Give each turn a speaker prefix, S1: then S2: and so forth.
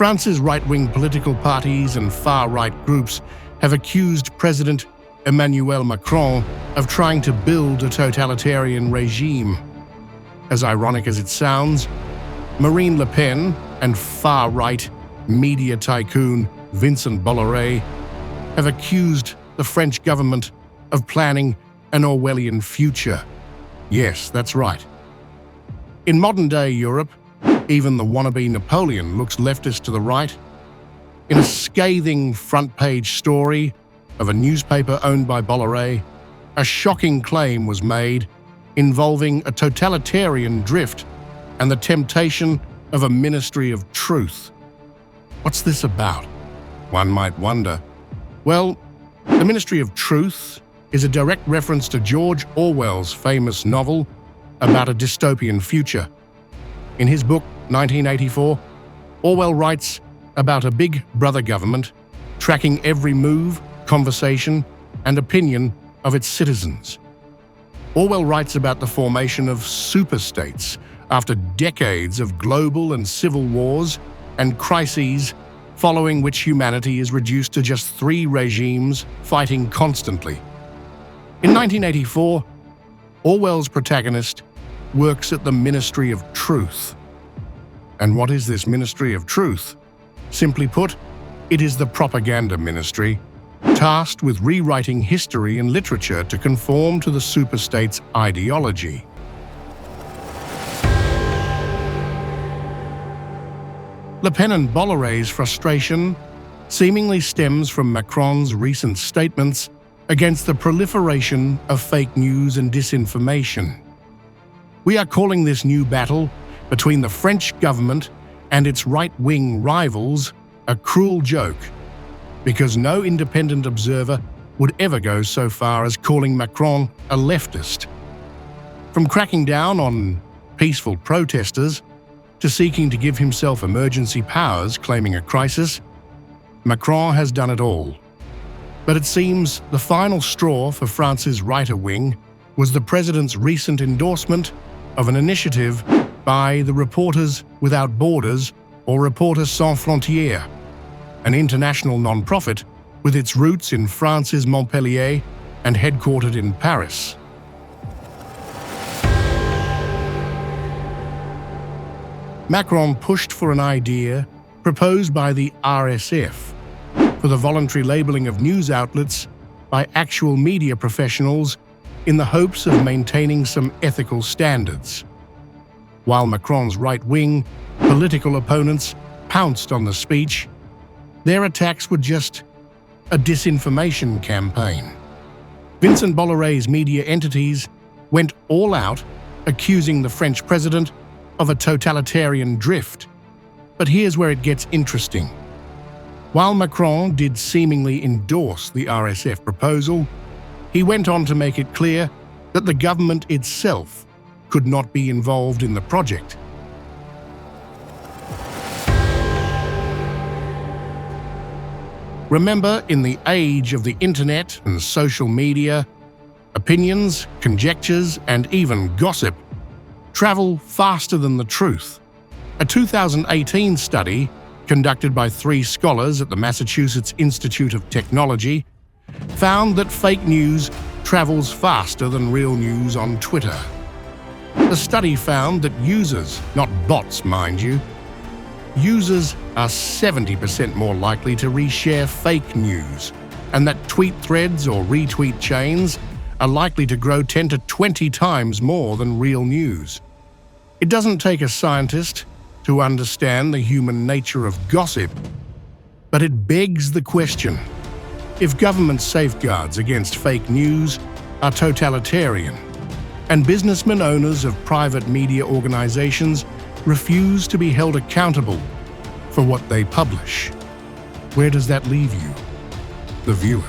S1: France's right-wing political parties and far-right groups have accused President Emmanuel Macron of trying to build a totalitarian regime. As ironic as it sounds, Marine Le Pen and far-right media tycoon Vincent Bolloré have accused the French government of planning an Orwellian future. Yes, that's right. In modern-day Europe, even the wannabe Napoleon looks leftist to the right. In a scathing front-page story of a newspaper owned by Bolloré, a shocking claim was made involving a totalitarian drift and the temptation of a ministry of truth. What's this about? One might wonder. Well, the Ministry of Truth is a direct reference to George Orwell's famous novel about a dystopian future. In his book, 1984, Orwell writes about a big brother government tracking every move, conversation, and opinion of its citizens. Orwell writes about the formation of superstates after decades of global and civil wars and crises, following which humanity is reduced to just 3 regimes fighting constantly. In 1984, Orwell's protagonist works at the Ministry of Truth. And what is this Ministry of Truth? Simply put, it is the propaganda ministry, tasked with rewriting history and literature to conform to the superstate's ideology. Le Pen and Bolloré's frustration seemingly stems from Macron's recent statements against the proliferation of fake news and disinformation. We are calling this new battle between the French government and its right-wing rivals a cruel joke, because no independent observer would ever go so far as calling Macron a leftist. From cracking down on peaceful protesters to seeking to give himself emergency powers claiming a crisis, Macron has done it all. But it seems the final straw for France's right wing was the president's recent endorsement of an initiative by the Reporters Without Borders, or Reporters Sans Frontières, an international non-profit with its roots in France's Montpellier and headquartered in Paris. Macron pushed for an idea proposed by the RSF for the voluntary labeling of news outlets by actual media professionals in the hopes of maintaining some ethical standards. While Macron's right-wing political opponents pounced on the speech, their attacks were just a disinformation campaign. Vincent Bolloré's media entities went all out, accusing the French president of a totalitarian drift. But here's where it gets interesting. While Macron did seemingly endorse the RSF proposal, he went on to make it clear that the government itself could not be involved in the project. Remember, in the age of the internet and social media, opinions, conjectures, and even gossip travel faster than the truth. A 2018 study conducted by 3 scholars at the Massachusetts Institute of Technology found that fake news travels faster than real news on Twitter. The study found that users, not bots mind you, users are 70% more likely to reshare fake news, and that tweet threads or retweet chains are likely to grow 10 to 20 times more than real news. It doesn't take a scientist to understand the human nature of gossip, but it begs the question: if government safeguards against fake news are totalitarian, and businessmen owners of private media organizations refuse to be held accountable for what they publish, where does that leave you, the viewer?